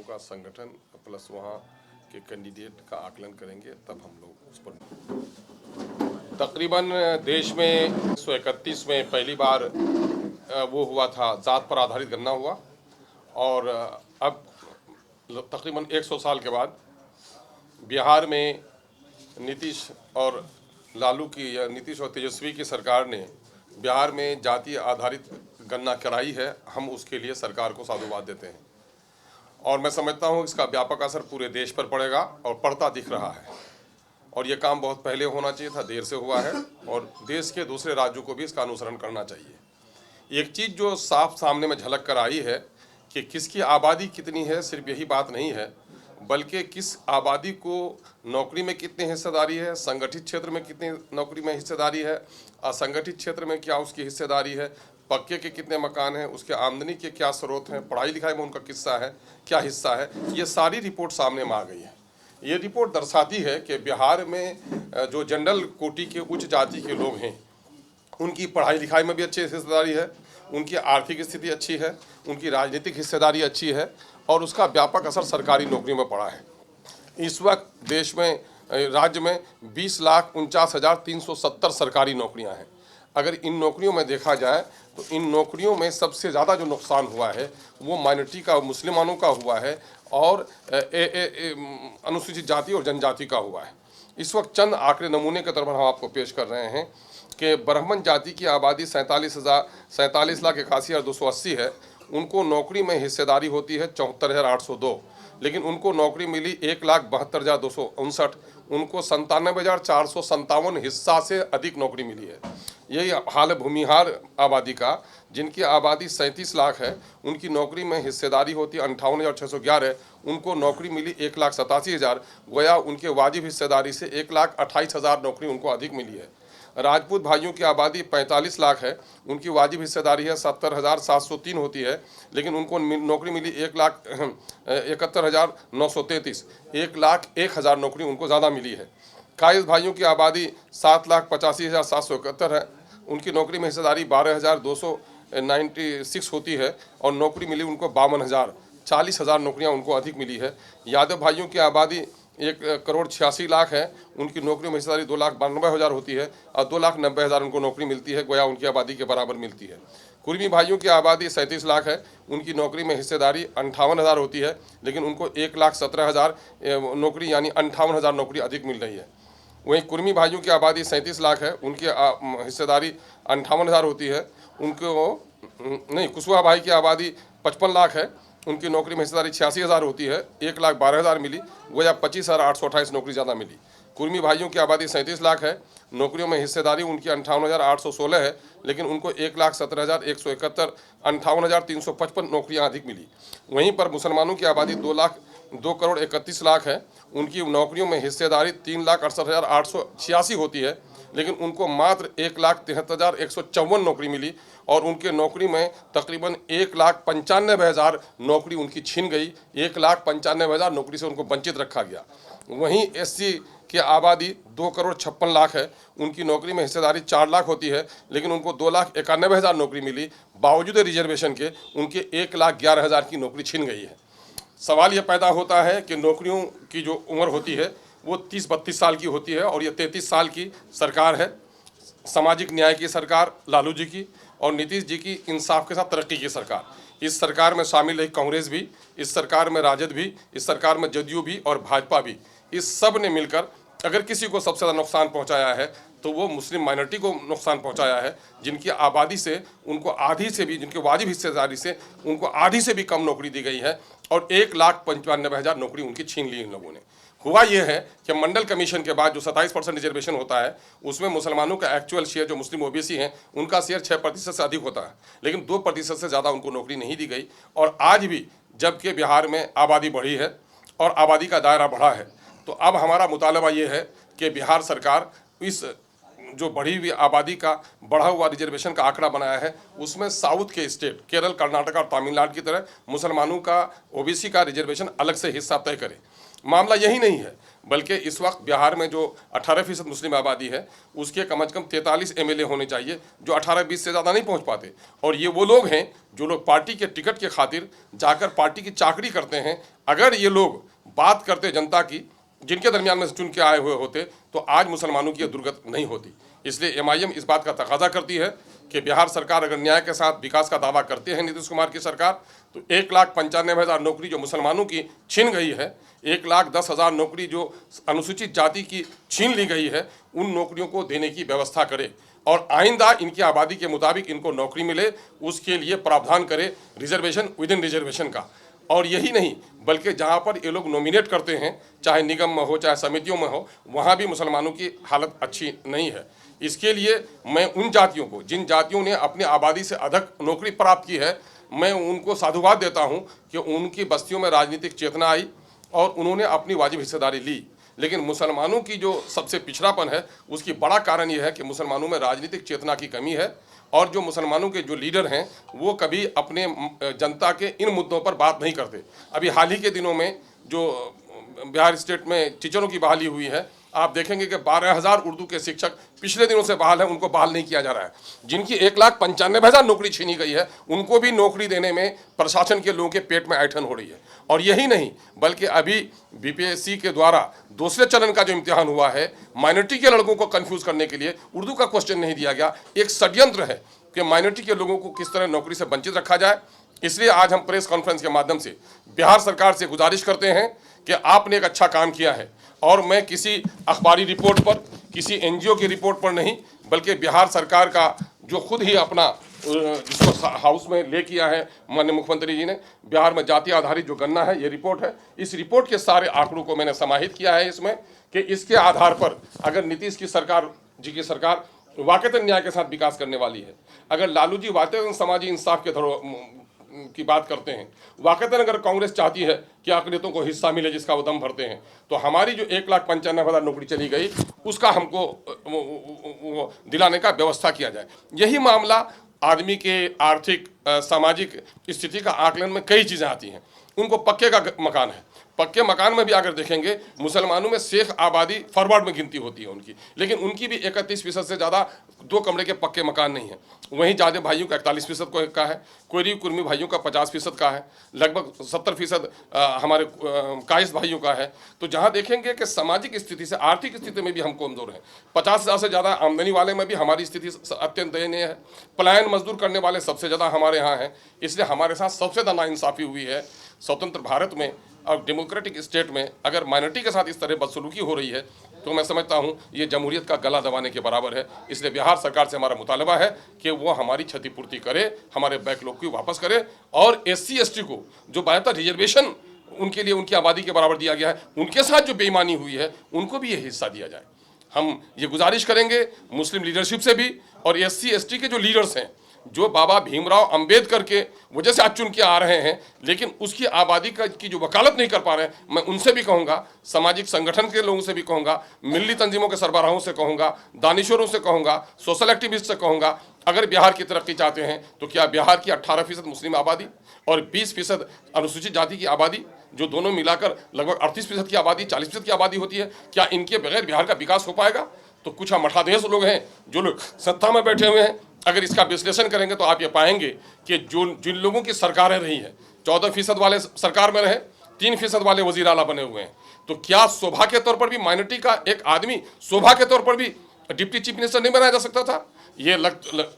का संगठन प्लस वहाँ के कैंडिडेट का आकलन करेंगे, तब हम लोग उस पर। तकरीबन देश में 131 में पहली बार वो हुआ था, जात पर आधारित गणना हुआ, और अब तकरीबन 100 साल के बाद बिहार में नीतीश और लालू की या नीतीश और तेजस्वी की सरकार ने बिहार में जाति आधारित गणना कराई है। हम उसके लिए सरकार को साधुवाद देते हैं और मैं समझता हूँ इसका व्यापक असर पूरे देश पर पड़ेगा और पड़ता दिख रहा है। और ये काम बहुत पहले होना चाहिए था, देर से हुआ है और देश के दूसरे राज्यों को भी इसका अनुसरण करना चाहिए। एक चीज़ जो साफ सामने में झलक कर आई है कि किसकी आबादी कितनी है, सिर्फ यही बात नहीं है, बल्कि किस आबादी को नौकरी में कितनी हिस्सेदारी है, संगठित क्षेत्र में कितनी नौकरी में हिस्सेदारी है, असंगठित क्षेत्र में क्या उसकी हिस्सेदारी है, पक्के के कितने मकान हैं, उसके आमदनी के क्या स्रोत हैं, पढ़ाई लिखाई में उनका किस्सा है, क्या हिस्सा है, ये सारी रिपोर्ट सामने में आ गई है। ये रिपोर्ट दर्शाती है कि बिहार में जो जनरल कोटि के उच्च जाति के लोग हैं, उनकी पढ़ाई लिखाई में भी अच्छी हिस्सेदारी है, उनकी आर्थिक स्थिति अच्छी है, उनकी राजनीतिक हिस्सेदारी अच्छी है और उसका व्यापक असर सरकारी नौकरियों में पड़ा है। इस वक्त देश में राज्य में 20,49,370 सरकारी नौकरियां हैं। अगर इन नौकरियों में देखा जाए तो इन नौकरियों में सबसे ज़्यादा जो नुकसान हुआ है वो माइनॉरिटी का, मुसलमानों का हुआ है और अनुसूचित जाति और जनजाति का हुआ है। इस वक्त चंद आंकड़े नमूने के तौर पर हम आपको पेश कर रहे हैं कि ब्राह्मण जाति की आबादी 47,81,280 है। उनको नौकरी में हिस्सेदारी होती है 74,802, लेकिन उनको नौकरी मिली 1,72,259। उनको 97,457 हिस्सा से अधिक नौकरी मिली है। यही हाल है भूमिहार आबादी का, जिनकी आबादी 37 लाख है। उनकी नौकरी में हिस्सेदारी होती है 58,611। उनको नौकरी मिली 1,87,000। गोया उनके वाजिब हिस्सेदारी से 1,28,000 नौकरी उनको अधिक मिली है। राजपूत भाइयों की आबादी 45 लाख है। उनकी वाजिब हिस्सेदारी है 70,703 होती है, लेकिन उनको नौकरी मिली 1,71,933। 1,01,000 नौकरी उनको ज़्यादा मिली है। कायस भाइयों की आबादी 7,85,771 है। उनकी नौकरी में हिस्सेदारी 12,296 होती है और नौकरी मिली उनको 52,000। 40,000 नौकरियाँ उनको अधिक मिली है। यादव भाइयों की आबादी 1,86,00,000 है। उनकी नौकरी में हिस्सेदारी 2,92,000 होती है और 2,90,000 उनको नौकरी मिलती है, गोया उनकी आबादी के बराबर मिलती है। कुर्मी भाइयों की आबादी 37 लाख है। उनकी नौकरी में हिस्सेदारी 58,000 होती है, लेकिन उनको 1,17,000 नौकरी यानी 58,000 नौकरी अधिक मिल रही है। वहीं कुर्मी भाइयों की आबादी 37 लाख है। उनकी हिस्सेदारी 58,000 होती है। कुशवाहा भाई की आबादी 55 लाख है। उनकी नौकरी में हिस्सेदारी 86,000 होती है। 1,12,000 मिली, गोया 25,828 नौकरी ज़्यादा मिली। कुर्मी भाइयों की आबादी 37 लाख है। नौकरियों में हिस्सेदारी उनकी 58,816 है, लेकिन उनको 1,17,171, 58,355 नौकरियां अधिक मिली। वहीं पर मुसलमानों की आबादी 2,31,00,000 है। उनकी नौकरियों में हिस्सेदारी 3,68,886 होती है, लेकिन उनको मात्र 1,73,154 नौकरी मिली और उनके नौकरी में तकरीबन 1,95,000 नौकरी उनकी छीन गई। 1,95,000 नौकरी से उनको वंचित रखा गया। वहीं SC की आबादी 2,56,00,000 है। उनकी नौकरी में हिस्सेदारी 4 लाख होती है, लेकिन उनको 2,91,000 नौकरी मिली। बावजूद रिजर्वेशन के उनके 1,11,000 की नौकरी छीन गई है। सवाल यह पैदा होता है कि नौकरियों की जो उम्र होती है वो 30-32 साल की होती है और ये 33 साल की सरकार है। सामाजिक न्याय की सरकार लालू जी की और नीतीश जी की इंसाफ के साथ तरक्की की सरकार। इस सरकार में शामिल है कांग्रेस भी, इस सरकार में राजद भी, इस सरकार में जदयू भी और भाजपा भी। इस सब ने मिलकर अगर किसी को सबसे ज़्यादा नुकसान पहुंचाया है तो वो मुस्लिम माइनॉरिटी को नुकसान पहुंचाया है, जिनकी आबादी से उनको आधी से भी, जिनके वाजिब हिस्सेदारी से उनको आधी से भी कम नौकरी दी गई है और 1,95,000 नौकरी उनकी छीन ली इन लोगों ने। हुआ यह है कि मंडल कमीशन के बाद जो 27% रिजर्वेशन होता है उसमें मुसलमानों का एक्चुअल शेयर, जो मुस्लिम OBC हैं, उनका शेयर 6% से अधिक होता है, लेकिन 2% से ज़्यादा उनको नौकरी नहीं दी गई। और आज भी जबकि बिहार में आबादी बढ़ी है और आबादी का दायरा बढ़ा है, तो अब हमारा मुतालबा ये है कि बिहार सरकार इस जो बढ़ी हुई आबादी का बढ़ा हुआ रिजर्वेशन का आंकड़ा बनाया है उसमें साउथ के स्टेट केरल, कर्नाटक और तमिलनाडु की तरह मुसलमानों का OBC का रिजर्वेशन अलग से हिस्सा तय करे। मामला यही नहीं है, बल्कि इस वक्त बिहार में जो 18% मुस्लिम आबादी है उसके कम से कम 43 MLA होने चाहिए, जो 18-20 से ज़्यादा नहीं पहुंच पाते। और ये वो लोग हैं जो लोग पार्टी के टिकट के खातिर जाकर पार्टी की चाकरी करते हैं। अगर ये लोग बात करते जनता की, जिनके दरमियान में से चुन के आए हुए होते, तो आज मुसलमानों की दुर्गति नहीं होती। इसलिए MIM इस बात का तकाजा करती है कि बिहार सरकार अगर न्याय के साथ विकास का दावा करते हैं नीतीश कुमार की सरकार, तो 1,95,000 नौकरी जो मुसलमानों की छीन गई है, 1,10,000 नौकरी जो अनुसूचित जाति की छीन ली गई है, उन नौकरियों को देने की व्यवस्था करे और आइंदा इनकी आबादी के मुताबिक इनको नौकरी मिले, उसके लिए प्रावधान करे रिजर्वेशन विद इन रिजर्वेशन का। और यही नहीं, बल्कि जहाँ पर ये लोग नॉमिनेट करते हैं, चाहे निगम में हो चाहे समितियों में हो, वहाँ भी मुसलमानों की हालत अच्छी नहीं है। इसके लिए मैं उन जातियों को, जिन जातियों ने अपनी आबादी से अधिक नौकरी प्राप्त की है, मैं उनको साधुवाद देता हूँ कि उनकी बस्तियों में राजनीतिक चेतना आई और उन्होंने अपनी वाजिब हिस्सेदारी ली। लेकिन मुसलमानों की जो सबसे पिछड़ापन है, उसकी बड़ा कारण यह है कि मुसलमानों में राजनीतिक चेतना की कमी है और जो मुसलमानों के जो लीडर हैं वो कभी अपने जनता के इन मुद्दों पर बात नहीं करते। अभी हाल ही के दिनों में जो बिहार स्टेट में टीचरों की बहाली हुई है, आप देखेंगे कि 12,000 उर्दू के शिक्षक पिछले दिनों से बहाल हैं, उनको बहाल नहीं किया जा रहा है। जिनकी 1,95,000 नौकरी छीनी गई है, उनको भी नौकरी देने में प्रशासन के लोगों के पेट में ऐंठन हो रही है। और यही नहीं, बल्कि अभी BPSC के द्वारा दूसरे चरण का जो इम्तिहान हुआ है, माइनॉरिटी के लड़कों को कंफ्यूज करने के लिए उर्दू का क्वेश्चन नहीं दिया गया। एक षड्यंत्र है कि माइनॉरिटी के लोगों को किस तरह नौकरी से वंचित रखा जाए। इसलिए आज हम प्रेस कॉन्फ्रेंस के माध्यम से बिहार सरकार से गुजारिश करते हैं कि आपने एक अच्छा काम किया है, और मैं किसी अखबारी रिपोर्ट पर, किसी NGO की रिपोर्ट पर नहीं, बल्कि बिहार सरकार का जो खुद ही अपना जिसको हाउस में ले किया है माननीय मुख्यमंत्री जी ने, बिहार में जाति आधारित जो गणना है, ये रिपोर्ट है। इस रिपोर्ट के सारे आंकड़ों को मैंने समाहित किया है इसमें, कि इसके आधार पर अगर नीतीश की सरकार जी की सरकार वाकईतन न्याय के साथ विकास करने वाली है, अगर लालू जी वाकईतन समाजी इंसाफ के की बात करते हैं, वाकईतन अगर कांग्रेस चाहती है कि अक़लियतों को हिस्सा मिले जिसका वो दम भरते हैं, तो हमारी जो 1,95,000 नौकरी चली गई उसका हमको दिलाने का व्यवस्था किया जाए। यही मामला आदमी के आर्थिक सामाजिक स्थिति का आकलन में कई चीज़ें आती हैं। उनको पक्के का मकान है, पक्के मकान में भी अगर देखेंगे मुसलमानों में शेख आबादी फॉरवर्ड में गिनती होती है उनकी, लेकिन उनकी भी 31% से ज़्यादा 2 कमरे के पक्के मकान नहीं है। वहीं जादे भाइयों का 41% का है, कोयरी कुर्मी भाइयों का 50% का है, लगभग 70% हमारे कायस्थ भाइयों का है। तो जहाँ देखेंगे कि सामाजिक स्थिति से, आर्थिक स्थिति में भी हम कमज़ोर हैं। 50,000 से ज़्यादा आमदनी वाले में भी हमारी स्थिति अत्यंत दयनीय है। पलायन मजदूर करने वाले सबसे ज़्यादा हमारे यहाँ हैं। इसलिए हमारे साथ सबसे ज़्यादा नाइंसाफ़ी हुई है। स्वतंत्र भारत में और डेमोक्रेटिक स्टेट में अगर माइनॉरिटी के साथ इस तरह बदसलूकी हो रही है, तो मैं समझता हूं ये जमहूरियत का गला दबाने के बराबर है। इसलिए बिहार सरकार से हमारा मुतालबा है कि वो हमारी क्षतिपूर्ति करे, हमारे बैकलॉग को वापस करे, और SC ST को जो 72 रिजर्वेशन उनके लिए उनकी आबादी के बराबर दिया गया है, उनके साथ जो बेईमानी हुई है उनको भी ये हिस्सा दिया जाए। हम ये गुजारिश करेंगे मुस्लिम लीडरशिप से भी, और SC ST के जो लीडर्स हैं, जो बाबा भीमराव अंबेडकर के वजह से आज चुन के आ रहे हैं, लेकिन उसकी आबादी की जो वकालत नहीं कर पा रहे हैं, मैं उनसे भी कहूँगा, सामाजिक संगठन के लोगों से भी कहूँगा, मिली तंजीमों के सरबराहों से कहूँगा, दानिशोरों से कहूँगा, सोशल एक्टिविस्ट से कहूँगा, अगर बिहार की तरक्की चाहते हैं तो क्या बिहार की 18% मुस्लिम आबादी और 20% अनुसूचित जाति की आबादी, जो दोनों मिलाकर लगभग 38% की आबादी, 40% की आबादी होती है, क्या इनके बगैर बिहार का विकास हो पाएगा? तो कुछ हम मठाधीश लोग हैं जो लोग सत्ता में बैठे हुए हैं, अगर इसका विश्लेषण करेंगे तो आप ये पाएंगे कि जिन लोगों की सरकारें रही हैं, 14% वाले सरकार में रहे, 3% वाले वजीर आला बने हुए हैं। तो क्या शोभा के तौर पर भी माइनॉरिटी का एक आदमी शोभा के तौर पर भी डिप्टी चीफ मिनिस्टर नहीं बनाया जा सकता था? ये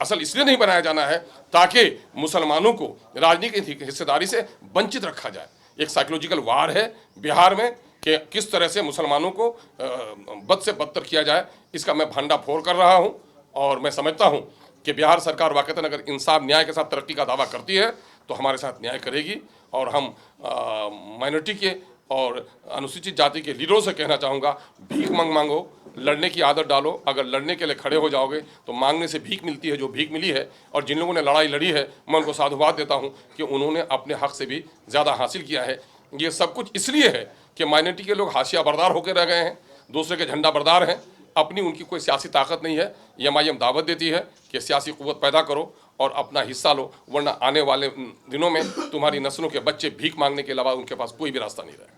असल इसलिए नहीं बनाया जाना है ताकि मुसलमानों को राजनीतिक हिस्सेदारी से वंचित रखा जाए। एक साइकोलॉजिकल वार है बिहार में कि किस तरह से मुसलमानों को बद से बदतर किया जाए, इसका मैं भंडाफोड़ कर रहा हूँ। और मैं समझता हूँ कि बिहार सरकार वाकईतन अगर इंसाफ न्याय के साथ तरक्की का दावा करती है तो हमारे साथ न्याय करेगी। और हम माइनॉरिटी के और अनुसूचित जाति के लीडरों से कहना चाहूँगा, भीख मांगो, लड़ने की आदत डालो। अगर लड़ने के लिए खड़े हो जाओगे तो मांगने से भीख मिलती है, जो भीख मिली है। और जिन लोगों ने लड़ाई लड़ी है, मैं उनको साधुवाद देता हूँ कि उन्होंने अपने हक से भी ज़्यादा हासिल किया है। ये सब कुछ इसलिए है कि माइनॉरिटी के लोग हाशिया बरदार होकर रह गए हैं, दूसरे के झंडा बरदार हैं, अपनी उनकी कोई सियासी ताकत नहीं है। MIM दावत देती है कि सियासी क़ुव्वत पैदा करो और अपना हिस्सा लो, वरना आने वाले दिनों में तुम्हारी नस्लों के बच्चे भीख मांगने के अलावा उनके पास कोई भी रास्ता नहीं रहेगा।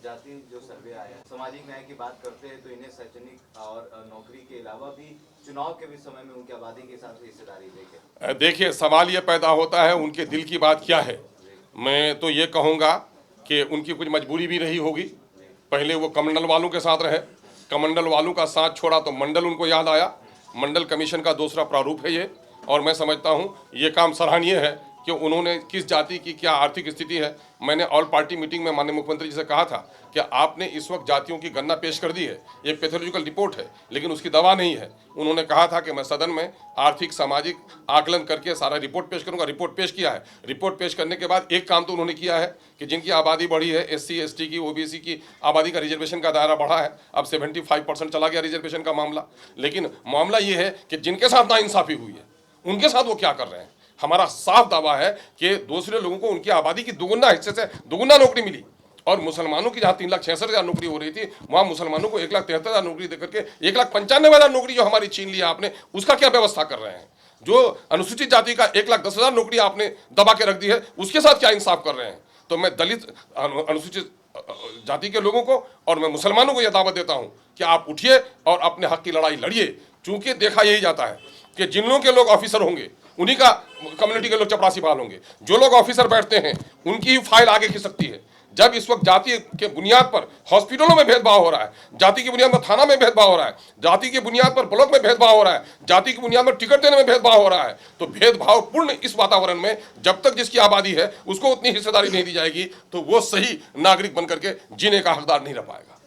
जाति जो सर्वे आया है, सामाजिक न्याय की बात करते हैं तो इन्हें शैक्षणिक और नौकरी के अलावा भी चुनाव के भी समय में उनकी आबादी के हिसाब से हिस्सेदारी देखे। देखिए, सवाल ये पैदा होता है उनके दिल की बात क्या है। मैं तो ये कहूँगा कि उनकी कुछ मजबूरी भी रही होगी। पहले वो कमंडल वालों के साथ रहे, कमंडल वालों का साथ छोड़ा तो मंडल उनको याद आया। मंडल कमीशन का दूसरा प्रारूप है ये, और मैं समझता हूँ ये काम सराहनीय है कि उन्होंने किस जाति की क्या आर्थिक स्थिति है। मैंने ऑल पार्टी मीटिंग में माननीय मुख्यमंत्री जी से कहा था कि आपने इस वक्त जातियों की गणना पेश कर दी है, एक पैथोलॉजिकल रिपोर्ट है लेकिन उसकी दवा नहीं है। उन्होंने कहा था कि मैं सदन में आर्थिक सामाजिक आकलन करके सारा रिपोर्ट पेश करूंगा। रिपोर्ट पेश किया है। रिपोर्ट पेश करने के बाद एक काम तो उन्होंने किया है कि जिनकी आबादी बढ़ी है, SC ST की, OBC की आबादी का रिजर्वेशन का दायरा बढ़ा है, अब 75% चला गया रिजर्वेशन का मामला। लेकिन मामला ये है कि जिनके साथ नाइंसाफी हुई है उनके साथ वो क्या कर रहे हैं। हमारा साफ दावा है कि दूसरे लोगों को उनकी आबादी की दोगुना हिस्से से दोगुना नौकरी मिली, और मुसलमानों की जहां 3,66,000 नौकरी हो रही थी वहां मुसलमानों को 1,73,000 नौकरी देकर के 1,95,000 नौकरी जो हमारी छीन लिया आपने, उसका क्या व्यवस्था कर रहे हैं। जो अनुसूचित जाति का 1,10,000 नौकरी आपने दबा के रख दी है, उसके साथ क्या इंसाफ कर रहे हैं। तो मैं दलित अनुसूचित जाति के लोगों को और मैं मुसलमानों को यह दावत देता हूं कि आप उठिए और अपने हक की लड़ाई लड़िए। चूंकि देखा यही जाता है कि जिन लोगों के लोग ऑफिसर होंगे उन्हीं का कम्युनिटी के लोग चपरासी बाल होंगे। जो लोग ऑफिसर बैठते हैं उनकी फाइल आगे खिसक सकती है। जब इस वक्त जाति के बुनियाद पर हॉस्पिटलों में भेदभाव हो रहा है, जाति की बुनियाद पर थाना में भेदभाव हो रहा है, जाति की बुनियाद पर ब्लॉक में भेदभाव हो रहा है, जाति की बुनियाद पर टिकट देने में भेदभाव हो रहा है, तो भेदभाव पूर्ण इस वातावरण में जब तक जिसकी आबादी है उसको उतनी हिस्सेदारी नहीं दी जाएगी तो वो सही नागरिक बनकर के जीने का हकदार नहीं रह पाएगा।